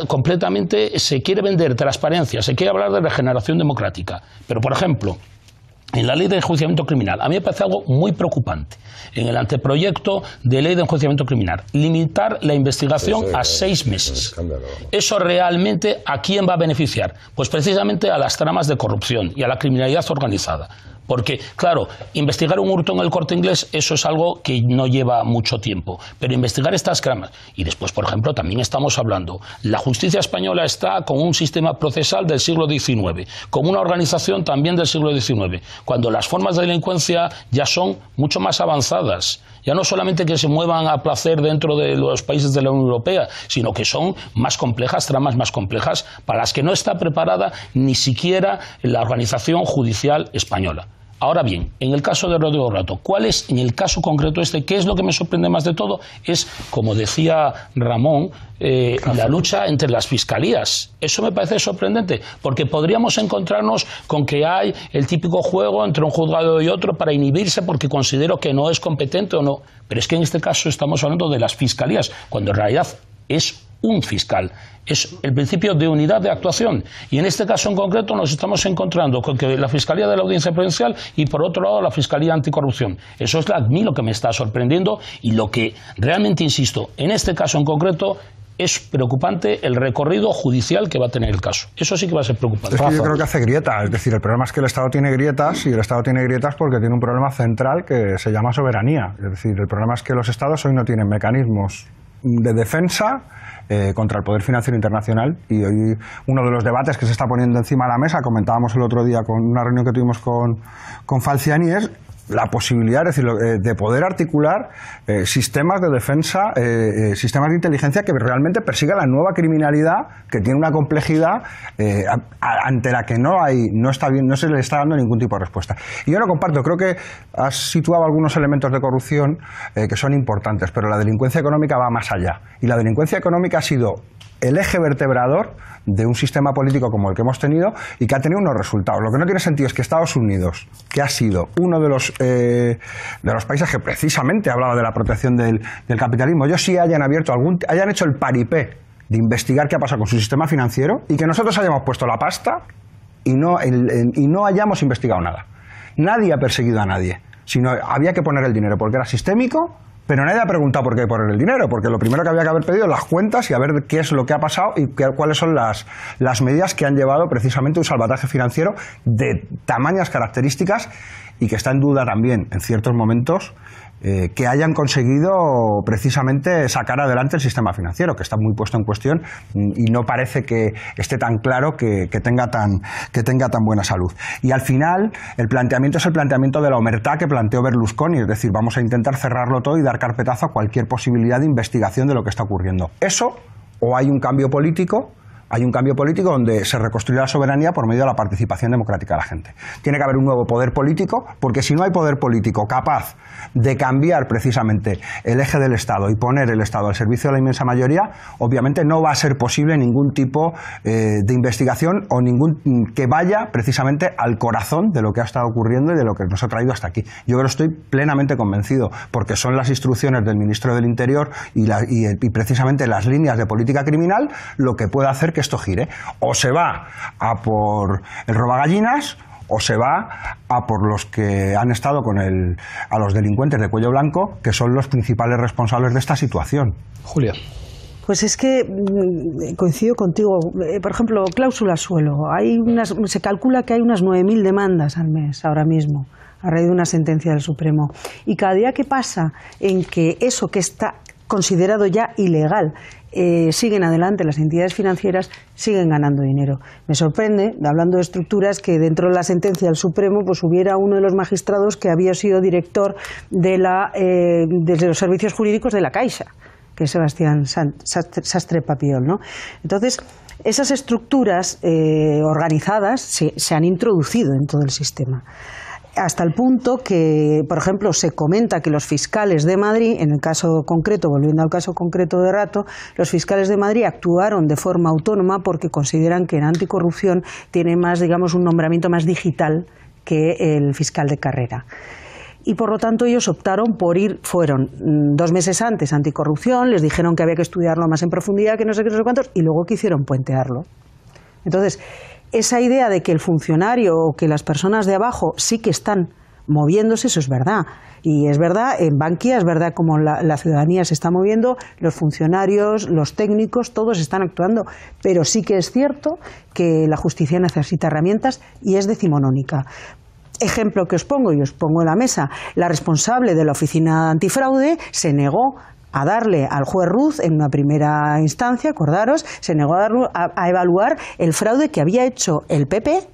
Completamente se quiere vender transparencia, se quiere hablar de regeneración democrática, pero por ejemplo, en la ley de enjuiciamiento criminal, a mí me parece algo muy preocupante. En el anteproyecto de ley de enjuiciamiento criminal, limitar la investigación a 6 meses. ¿Eso realmente a quién va a beneficiar? Pues precisamente a las tramas de corrupción y a la criminalidad organizada. Porque, claro, investigar un hurto en el Corte Inglés, eso es algo que no lleva mucho tiempo. Pero investigar estas tramas, y después, por ejemplo, también estamos hablando, la justicia española está con un sistema procesal del siglo XIX, con una organización también del siglo XIX, cuando las formas de delincuencia ya son mucho más avanzadas. Ya no solamente que se muevan a placer dentro de los países de la Unión Europea, sino que son más complejas, tramas más complejas, para las que no está preparada ni siquiera la organización judicial española. Ahora bien, en el caso de Rodrigo Rato, ¿cuál es, en el caso concreto qué es lo que me sorprende más de todo? Es, como decía Ramón, la lucha entre las fiscalías. Eso me parece sorprendente, porque podríamos encontrarnos con que hay el típico juego entre un juzgado y otro para inhibirse porque considero que no es competente o no. Pero es que en este caso estamos hablando de las fiscalías, cuando en realidad es un fiscal. Es el principio de unidad de actuación. Y en este caso en concreto nos estamos encontrando con que la Fiscalía de la Audiencia Provincial y por otro lado la Fiscalía Anticorrupción. Eso es a mí lo que me está sorprendiendo y lo que realmente, insisto, en este caso en concreto es preocupante el recorrido judicial que va a tener el caso. Eso sí que va a ser preocupante. Es que yo creo que hace grieta. Es decir, el problema es que el Estado tiene grietas y el Estado tiene grietas porque tiene un problema central que se llama soberanía. Es decir, el problema es que los Estados hoy no tienen mecanismos de defensa contra el poder financiero internacional, y hoy uno de los debates que se está poniendo encima de la mesa, comentábamos el otro día con una reunión que tuvimos con Falciani, es la posibilidad, es decir, de poder articular sistemas de defensa, sistemas de inteligencia que realmente persigan la nueva criminalidad, que tiene una complejidad ante la que no se le está dando ningún tipo de respuesta. Y yo no comparto, creo que has situado algunos elementos de corrupción que son importantes, pero la delincuencia económica va más allá. Y la delincuencia económica ha sido el eje vertebrador de un sistema político como el que hemos tenido y que ha tenido unos resultados. Lo que no tiene sentido es que Estados Unidos, que ha sido uno de los países que precisamente hablaba de la protección del capitalismo, ellos sí hayan hecho el paripé de investigar qué ha pasado con su sistema financiero y que nosotros hayamos puesto la pasta y no hayamos investigado nada. Nadie ha perseguido a nadie, sino había que poner el dinero porque era sistémico. Pero nadie ha preguntado por qué poner el dinero, porque lo primero que había que haber pedido es las cuentas y a ver qué es lo que ha pasado y cuáles son las medidas que han llevado precisamente un salvataje financiero de tamañas características y que está en duda también, en ciertos momentos, que hayan conseguido precisamente sacar adelante el sistema financiero, que está muy puesto en cuestión y no parece que esté tan claro que tenga tan buena salud. Y al final el planteamiento es el planteamiento de la omertá que planteó Berlusconi, es decir, vamos a intentar cerrarlo todo y dar carpetazo a cualquier posibilidad de investigación de lo que está ocurriendo. Eso, o hay un cambio político donde se reconstruye la soberanía por medio de la participación democrática de la gente. Tiene que haber un nuevo poder político, porque si no hay poder político capaz de cambiar precisamente el eje del Estado y poner el Estado al servicio de la inmensa mayoría, obviamente no va a ser posible ningún tipo de investigación o que vaya precisamente al corazón de lo que ha estado ocurriendo y de lo que nos ha traído hasta aquí. Yo creo que estoy plenamente convencido, porque son las instrucciones del Ministro del Interior y precisamente las líneas de política criminal lo que puede hacer que esto gire. O se va a por el robagallinas o se va a por los que han estado a los delincuentes de cuello blanco, que son los principales responsables de esta situación. Julia. Pues es que coincido contigo. Por ejemplo, cláusula suelo. Se calcula que hay unas 9.000 demandas al mes ahora mismo, a raíz de una sentencia del Supremo. Y cada día que pasa en que eso que está considerado ya ilegal siguen adelante, las entidades financieras siguen ganando dinero. Me sorprende, hablando de estructuras, que dentro de la sentencia del Supremo pues hubiera uno de los magistrados que había sido director de los servicios jurídicos de la Caixa, que es Sebastián Sastre Papiol, ¿no? Entonces, esas estructuras organizadas se han introducido en todo el sistema. Hasta el punto que, por ejemplo, se comenta que los fiscales de Madrid, en el caso concreto, volviendo al caso concreto de Rato, los fiscales de Madrid actuaron de forma autónoma porque consideran que en anticorrupción tiene más, digamos, un nombramiento más digital que el fiscal de carrera. Y por lo tanto ellos optaron por fueron 2 meses antes a anticorrupción, les dijeron que había que estudiarlo más en profundidad, que no sé qué, no sé cuántos, y luego quisieron puentearlo. Entonces, esa idea de que el funcionario o que las personas de abajo sí que están moviéndose, eso es verdad. Y es verdad, en Bankia es verdad como la ciudadanía se está moviendo, los funcionarios, los técnicos, todos están actuando. Pero sí que es cierto que la justicia necesita herramientas y es decimonónica. Ejemplo que os pongo, y os pongo en la mesa, la responsable de la oficina antifraude se negó a darle al juez Ruz en una primera instancia, acordaros, se negó a evaluar el fraude que había hecho el PP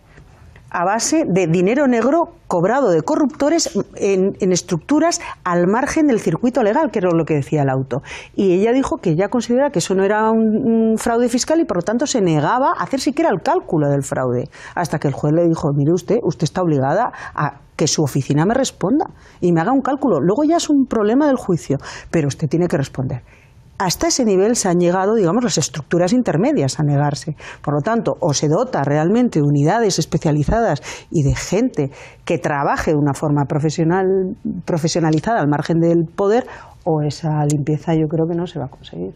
a base de dinero negro cobrado de corruptores en estructuras al margen del circuito legal, que era lo que decía el auto. Y ella dijo que ella considera que eso no era un fraude fiscal y por lo tanto se negaba a hacer siquiera el cálculo del fraude. Hasta que el juez le dijo, mire usted está obligada a que su oficina me responda y me haga un cálculo. Luego ya es un problema del juicio, pero usted tiene que responder. Hasta ese nivel se han llegado, digamos, las estructuras intermedias a negarse. Por lo tanto, o se dota realmente de unidades especializadas y de gente que trabaje de una forma profesionalizada al margen del poder, o esa limpieza yo creo que no se va a conseguir.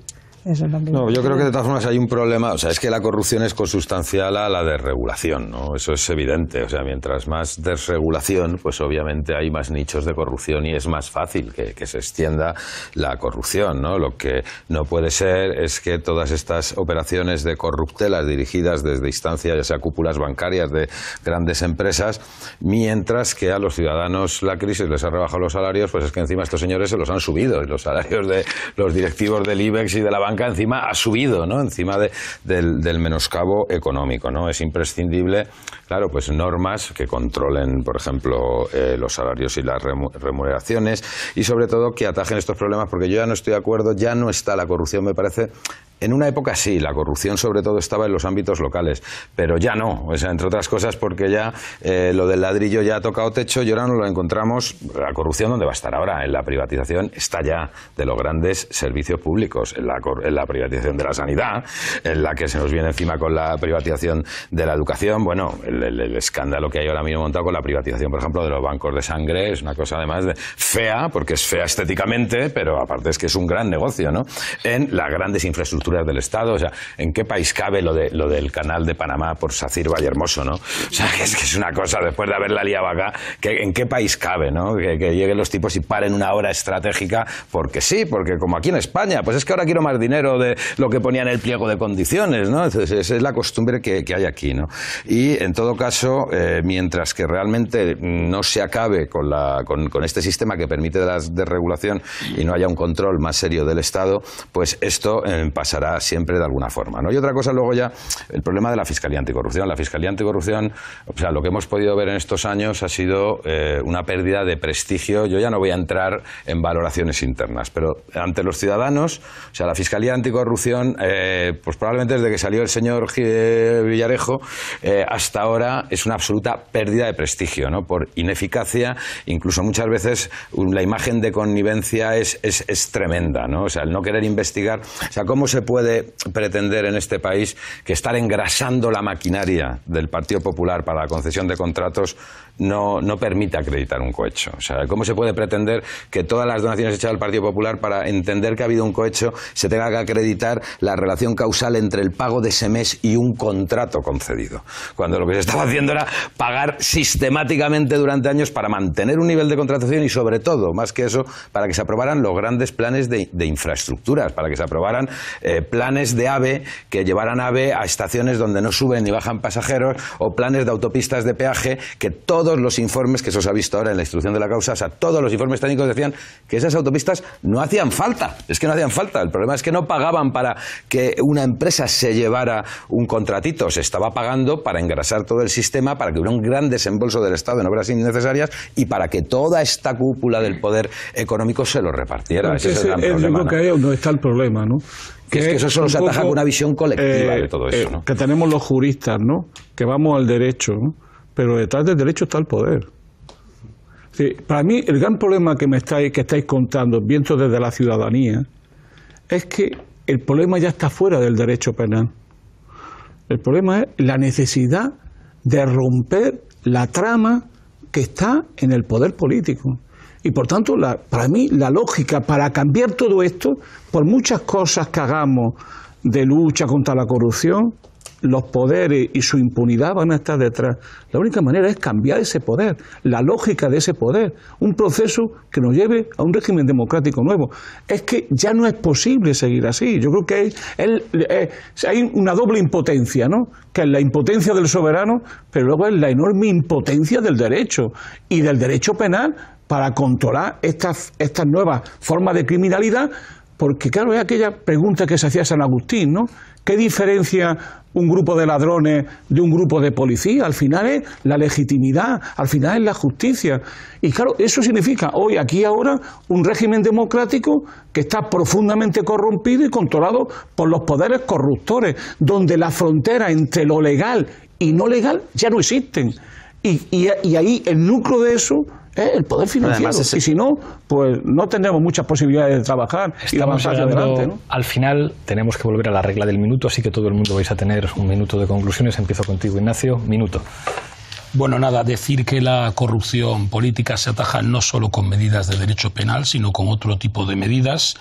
No, yo creo que de todas formas hay un problema, o sea, es que la corrupción es consustancial a la desregulación, ¿no? Eso es evidente, o sea, mientras más desregulación, pues obviamente hay más nichos de corrupción y es más fácil que se extienda la corrupción, ¿no? Lo que no puede ser es que todas estas operaciones de corruptelas dirigidas desde instancias, ya sea cúpulas bancarias de grandes empresas, mientras que a los ciudadanos la crisis les ha rebajado los salarios, pues es que encima estos señores se los han subido y los salarios de los directivos del IBEX y de la banca encima ha subido, ¿no? Encima del menoscabo económico, ¿no? Es imprescindible, claro, pues normas que controlen, por ejemplo, los salarios y las remuneraciones y sobre todo que atajen estos problemas, porque yo ya no estoy de acuerdo, ya no está la corrupción, me parece. En una época sí, la corrupción sobre todo estaba en los ámbitos locales, pero ya no, o sea, entre otras cosas porque ya lo del ladrillo ya ha tocado techo y ahora nos lo encontramos, la corrupción ¿dónde va a estar ahora? En la privatización está ya de los grandes servicios públicos, en la privatización de la sanidad, en la que se nos viene encima con la privatización de la educación, bueno, el escándalo que hay ahora mismo montado con la privatización, por ejemplo, de los bancos de sangre, es una cosa además fea, porque es fea estéticamente, pero aparte es que es un gran negocio, ¿no? En las grandes infraestructuras del Estado, o sea, ¿en qué país cabe lo del canal de Panamá por Sacir Vallehermoso, ¿no? O sea, que es una cosa, después de haberla liado acá, ¿en qué país cabe, ¿no? Que lleguen los tipos y paren una obra estratégica porque sí, porque como aquí en España, pues es que ahora quiero más dinero de lo que ponía en el pliego de condiciones, ¿no? Entonces, esa es la costumbre que hay aquí, ¿no? Y, en todo caso, mientras que realmente no se acabe con este sistema que permite la desregulación y no haya un control más serio del Estado, pues esto pasará siempre de alguna forma, ¿no? Y otra cosa luego ya, el problema de la Fiscalía Anticorrupción. La Fiscalía Anticorrupción, o sea, lo que hemos podido ver en estos años ha sido una pérdida de prestigio. Yo ya no voy a entrar en valoraciones internas, pero ante los ciudadanos, o sea, la Fiscalía Anticorrupción, pues probablemente desde que salió el señor Villarejo hasta ahora es una absoluta pérdida de prestigio, ¿no? Por ineficacia, incluso muchas veces la imagen de connivencia es tremenda, ¿no? O sea, el no querer investigar, o sea, ¿cómo se puede pretender en este país que estar engrasando la maquinaria del Partido Popular para la concesión de contratos no permite acreditar un cohecho? O sea, ¿cómo se puede pretender que todas las donaciones hechas al Partido Popular para entender que ha habido un cohecho se tenga que acreditar la relación causal entre el pago de ese mes y un contrato concedido? Cuando lo que se estaba haciendo era pagar sistemáticamente durante años para mantener un nivel de contratación y, sobre todo, más que eso, para que se aprobaran los grandes planes de infraestructuras, para que se aprobaran planes de AVE que llevaran AVE a estaciones donde no suben ni bajan pasajeros, o planes de autopistas de peaje, que todos los informes, que eso se ha visto ahora en la instrucción de la causa, o sea, todos los informes técnicos decían que esas autopistas no hacían falta. Es que no hacían falta. El problema es que no pagaban para que una empresa se llevara un contratito. Se estaba pagando para engrasar todo el sistema, para que hubiera un gran desembolso del Estado en obras innecesarias y para que toda esta cúpula del poder económico se lo repartiera. Ese es el gran problema. Yo creo que ahí es donde está el problema, ¿no? Que es que eso solo se ataja con una visión colectiva de todo eso, ¿no? Que tenemos los juristas, ¿no? Que vamos al derecho, ¿no? Pero detrás del derecho está el poder. Sí, para mí, el gran problema que estáis contando, viendo desde la ciudadanía, es que el problema ya está fuera del derecho penal. El problema es la necesidad de romper la trama que está en el poder político. Y por tanto, para mí, la lógica para cambiar todo esto, por muchas cosas que hagamos de lucha contra la corrupción, los poderes y su impunidad van a estar detrás. La única manera es cambiar ese poder, la lógica de ese poder, un proceso que nos lleve a un régimen democrático nuevo. Es que ya no es posible seguir así. Yo creo que hay una doble impotencia, ¿no? Que es la impotencia del soberano, pero luego es la enorme impotencia del derecho y del derecho penal para controlar estas nuevas formas de criminalidad, porque claro, es aquella pregunta que se hacía San Agustín, ¿no? ¿Qué diferencia un grupo de ladrones de un grupo de policía? Al final es la legitimidad, al final es la justicia. Y claro, eso significa hoy, aquí y ahora, un régimen democrático que está profundamente corrompido y controlado por los poderes corruptores, donde la frontera entre lo legal y no legal ya no existen. Y ahí el núcleo de eso es el poder financiero. Y si no, pues no tendremos muchas posibilidades de trabajar y avanzar hacia adelante, ¿no? Al final tenemos que volver a la regla del minuto, así que todo el mundo vais a tener un minuto de conclusiones. Empiezo contigo, Ignacio. Minuto. Bueno, nada, decir que la corrupción política se ataja no solo con medidas de derecho penal, sino con otro tipo de medidas.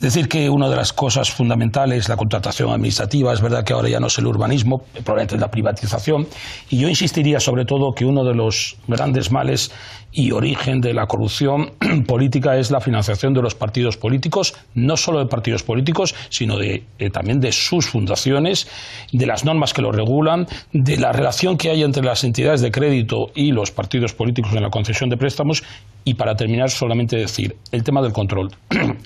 Decir que una de las cosas fundamentales es la contratación administrativa. Es verdad que ahora ya no es el urbanismo, probablemente es la privatización. Y yo insistiría sobre todo que uno de los grandes males y origen de la corrupción política es la financiación de los partidos políticos, no solo de partidos políticos, sino también de sus fundaciones, de las normas que lo regulan, de la relación que hay entre las entidades de crédito y los partidos políticos en la concesión de préstamos. Y para terminar, solamente decir, el tema del control.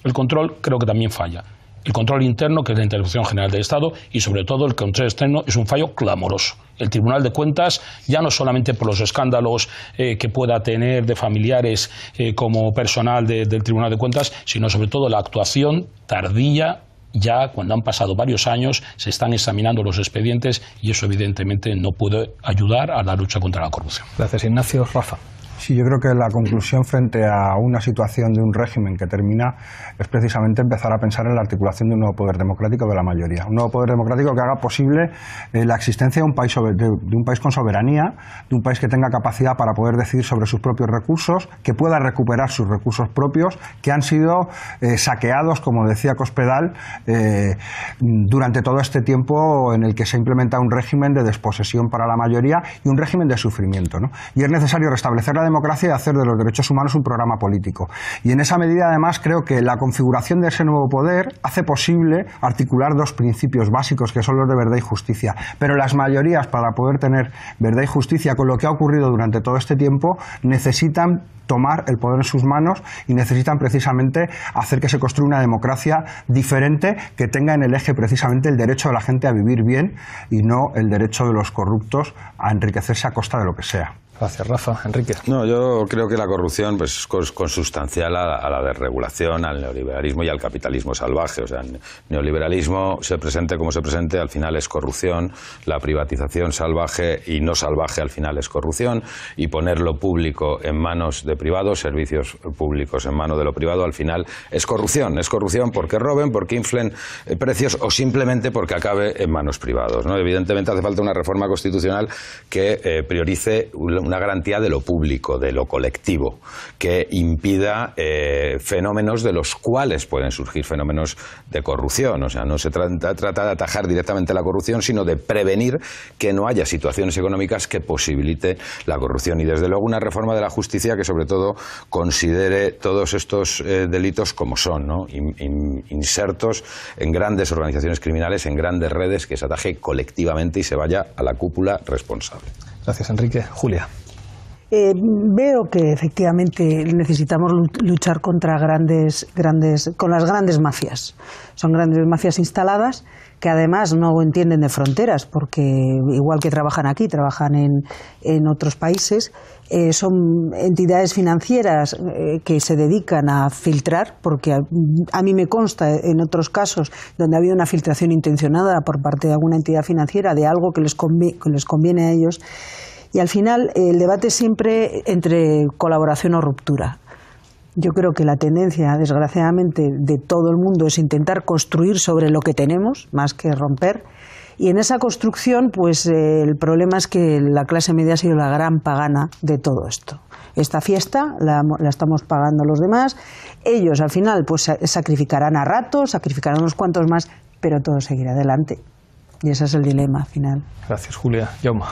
El control creo que también falla. El control interno, que es la Intervención General del Estado, y sobre todo el control externo, es un fallo clamoroso. El Tribunal de Cuentas, ya no solamente por los escándalos que pueda tener de familiares como personal del Tribunal de Cuentas, sino sobre todo la actuación tardía. Ya cuando han pasado varios años se están examinando los expedientes y eso evidentemente no puede ayudar a la lucha contra la corrupción. Gracias, Ignacio. Rafa. Sí, yo creo que la conclusión frente a una situación de un régimen que termina es precisamente empezar a pensar en la articulación de un nuevo poder democrático de la mayoría. Un nuevo poder democrático que haga posible la existencia de un país con soberanía, de un país que tenga capacidad para poder decidir sobre sus propios recursos, que pueda recuperar sus recursos propios, que han sido saqueados, como decía Cospedal, durante todo este tiempo en el que se ha implementado un régimen de desposesión para la mayoría y un régimen de sufrimiento, ¿no? Y es necesario restablecer la democracia y hacer de los derechos humanos un programa político. Y en esa medida, además, creo que la configuración de ese nuevo poder hace posible articular dos principios básicos, que son los de verdad y justicia. Pero las mayorías, para poder tener verdad y justicia con lo que ha ocurrido durante todo este tiempo, necesitan tomar el poder en sus manos y necesitan precisamente hacer que se construya una democracia diferente que tenga en el eje precisamente el derecho de la gente a vivir bien y no el derecho de los corruptos a enriquecerse a costa de lo que sea. Gracias, Rafa. Enrique. No, yo creo que la corrupción pues, es consustancial a la desregulación, al neoliberalismo y al capitalismo salvaje. O sea, el neoliberalismo, se presente como se presente, al final es corrupción. La privatización salvaje y no salvaje al final es corrupción. Y poner lo público en manos de privados, servicios públicos en manos de lo privado, al final es corrupción. Es corrupción porque roben, porque inflen precios o simplemente porque acabe en manos privados, ¿no? Evidentemente hace falta una reforma constitucional que priorice una garantía de lo público, de lo colectivo, que impida fenómenos de los cuales pueden surgir fenómenos de corrupción. O sea, no se trata de atajar directamente la corrupción, sino de prevenir que no haya situaciones económicas que posibilite la corrupción. Y desde luego una reforma de la justicia que sobre todo considere todos estos delitos como son, ¿no? Insertos en grandes organizaciones criminales, en grandes redes, que se ataje colectivamente y se vaya a la cúpula responsable. Gracias, Enrique. Julia. Veo que efectivamente necesitamos luchar contra con las grandes mafias. Son grandes mafias instaladas que además no entienden de fronteras, porque igual que trabajan aquí, trabajan en otros países. Son entidades financieras que se dedican a filtrar, porque a mí me consta en otros casos donde ha habido una filtración intencionada por parte de alguna entidad financiera de algo que les conviene a ellos. Y al final el debate es siempre entre colaboración o ruptura. Yo creo que la tendencia, desgraciadamente, de todo el mundo es intentar construir sobre lo que tenemos, más que romper. Y en esa construcción, pues el problema es que la clase media ha sido la gran pagana de todo esto. Esta fiesta la estamos pagando los demás. Ellos, al final, pues sacrificarán a ratos, sacrificarán unos cuantos más, pero todo seguirá adelante. Y ese es el dilema final. Gracias, Julia. Jaume.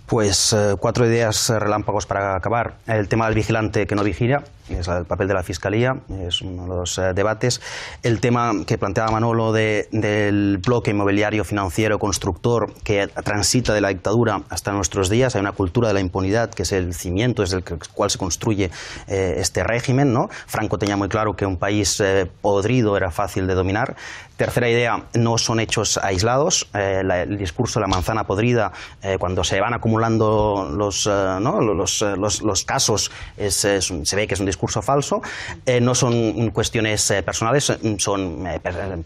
Pues 4 ideas relámpagos para acabar. El tema del vigilante que no vigila, es el papel de la Fiscalía, es uno de los debates. El tema que planteaba Manolo del bloque inmobiliario financiero constructor que transita de la dictadura hasta nuestros días. Hay una cultura de la impunidad que es el cimiento desde el cual se construye este régimen, ¿no? Franco tenía muy claro que un país podrido era fácil de dominar. Tercera idea, no son hechos aislados. El discurso de la manzana podrida, cuando se van acumulando los casos, se ve que es un discurso falso. No son cuestiones personales, son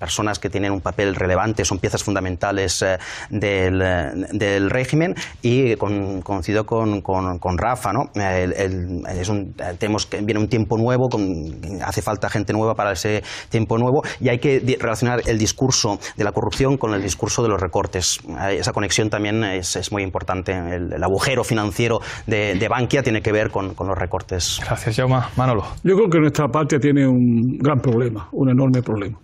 personas que tienen un papel relevante, son piezas fundamentales del régimen. Y coincido con Rafa, ¿no? Tenemos que viene un tiempo nuevo, hace falta gente nueva para ese tiempo nuevo, y hay que relacionar el discurso de la corrupción con el discurso de los recortes. Esa conexión también es muy importante. El agujero financiero de Bankia tiene que ver con los recortes. Gracias, Jaume. Manolo. Yo creo que nuestra patria tiene un gran problema, un enorme problema.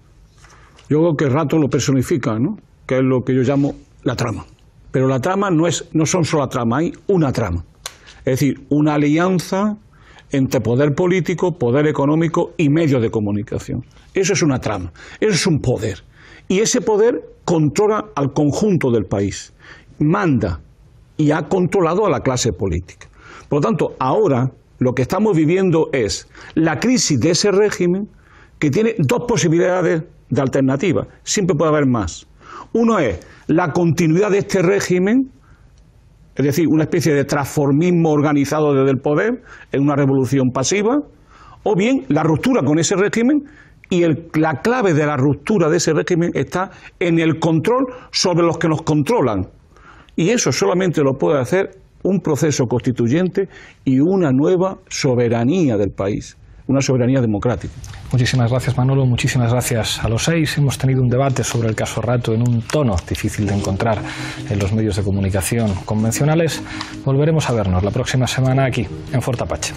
Yo creo que Rato lo personifica, ¿no? Que es lo que yo llamo la trama. Pero la trama no son solo trama, hay una trama. Es decir, una alianza entre poder político, poder económico y medios de comunicación. Eso es una trama, eso es un poder. Y ese poder controla al conjunto del país, manda y ha controlado a la clase política. Por lo tanto, ahora lo que estamos viviendo es la crisis de ese régimen, que tiene dos posibilidades de alternativa. Siempre puede haber más. Uno es la continuidad de este régimen, es decir, una especie de transformismo organizado desde el poder, en una revolución pasiva, o bien la ruptura con ese régimen, y la clave de la ruptura de ese régimen está en el control sobre los que nos controlan. Y eso solamente lo puede hacer un proceso constituyente y una nueva soberanía del país, una soberanía democrática. Muchísimas gracias, Manolo, muchísimas gracias a los 6. Hemos tenido un debate sobre el caso Rato en un tono difícil de encontrar en los medios de comunicación convencionales. Volveremos a vernos la próxima semana aquí, en Fort Apache.